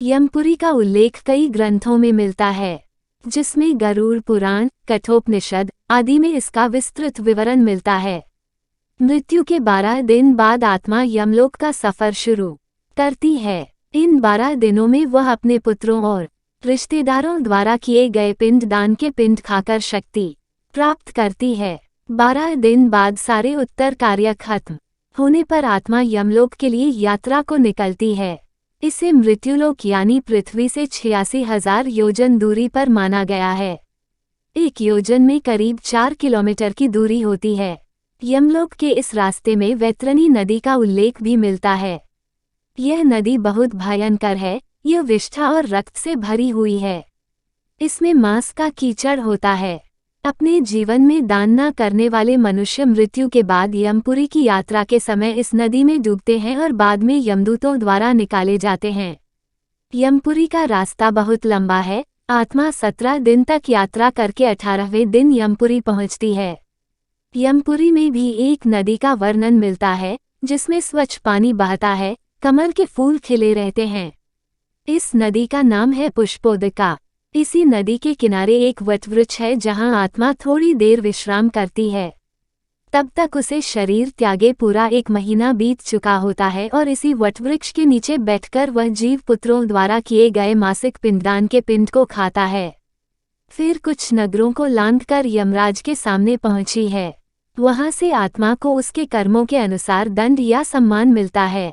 यमपुरी का उल्लेख कई ग्रंथों में मिलता है, जिसमें गरुड़ पुराण, कठोपनिषद आदि में इसका विस्तृत विवरण मिलता है। मृत्यु के 12 दिन बाद आत्मा यमलोक का सफर शुरू करती है। इन 12 दिनों में वह अपने पुत्रों और रिश्तेदारों द्वारा किए गए पिंड दान के पिंड खाकर शक्ति प्राप्त करती है। 12 दिन बाद सारे उत्तर कार्य खत्म होने पर आत्मा यमलोक के लिए यात्रा को निकलती है। इसे मृत्युलोक यानी पृथ्वी से 86,000 योजन दूरी पर माना गया है। एक योजन में करीब 4 किलोमीटर की दूरी होती है। यमलोक के इस रास्ते में वैतरणी नदी का उल्लेख भी मिलता है। यह नदी बहुत भयंकर है, यह विष्ठा और रक्त से भरी हुई है। इसमें मांस का कीचड़ होता है। अपने जीवन में दान न करने वाले मनुष्य मृत्यु के बाद यमपुरी की यात्रा के समय इस नदी में डूबते हैं और बाद में यमदूतों द्वारा निकाले जाते हैं। यमपुरी का रास्ता बहुत लंबा है। आत्मा 17 दिन तक यात्रा करके 18वें दिन यमपुरी पहुंचती है। यमपुरी में भी एक नदी का वर्णन मिलता है, जिसमें स्वच्छ पानी बहता है, कमल के फूल खिले रहते हैं। इस नदी का नाम है पुष्पोदका। इसी नदी के किनारे एक वटवृक्ष है जहां आत्मा थोड़ी देर विश्राम करती है। तब तक उसे शरीर त्यागे पूरा 1 महीना बीत चुका होता है और इसी वटवृक्ष के नीचे बैठकर वह जीव पुत्रों द्वारा किए गए मासिक पिंडदान के पिंड को खाता है। फिर कुछ नगरों को लांघकर यमराज के सामने पहुंची है। वहां से आत्मा को उसके कर्मों के अनुसार दंड या सम्मान मिलता है।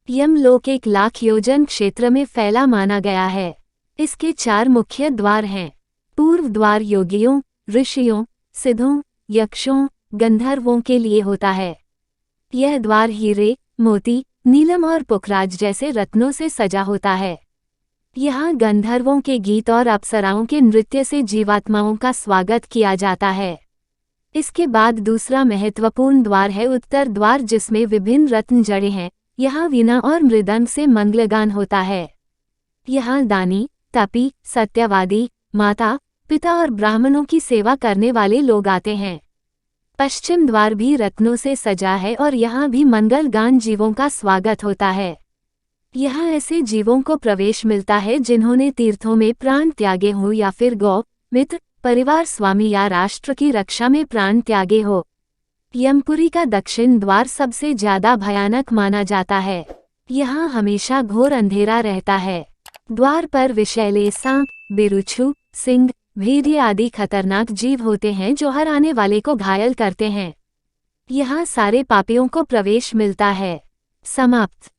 यमलोक 1 लाख योजन क्षेत्र में फैला माना गया है। इसके 4 मुख्य द्वार हैं। पूर्व द्वार योगियों, ऋषियों, सिद्धों, यक्षों, गंधर्वों के लिए होता है। यह द्वार हीरे, मोती, नीलम और पुखराज जैसे रत्नों से सजा होता है। यहाँ गंधर्वों के गीत और अप्सराओं के नृत्य से जीवात्माओं का स्वागत किया जाता है। इसके बाद दूसरा महत्वपूर्ण द्वार है उत्तर द्वार, जिसमें विभिन्न रत्न जड़े हैं। यहाँ वीणा और मृदंग से मंगलगान होता है। यहाँ दानी, तपी, सत्यवादी, माता, पिता और ब्राह्मणों की सेवा करने वाले लोग आते हैं। पश्चिम द्वार भी रत्नों से सजा है और यहाँ भी मंगल गान जीवों का स्वागत होता है। यहाँ ऐसे जीवों को प्रवेश मिलता है जिन्होंने तीर्थों में प्राण त्यागे हो या फिर गौ, मित्र, परिवार, स्वामी या राष्ट्र की रक्षा में प्राण त्यागे हो। यमपुरी का दक्षिण द्वार सबसे ज्यादा भयानक माना जाता है। यहाँ हमेशा घोर अंधेरा रहता है। द्वार पर विषैले सांप, बिरुछू, सिंह, भेड़िए आदि खतरनाक जीव होते हैं जो हर आने वाले को घायल करते हैं। यहाँ सारे पापियों को प्रवेश मिलता है। समाप्त।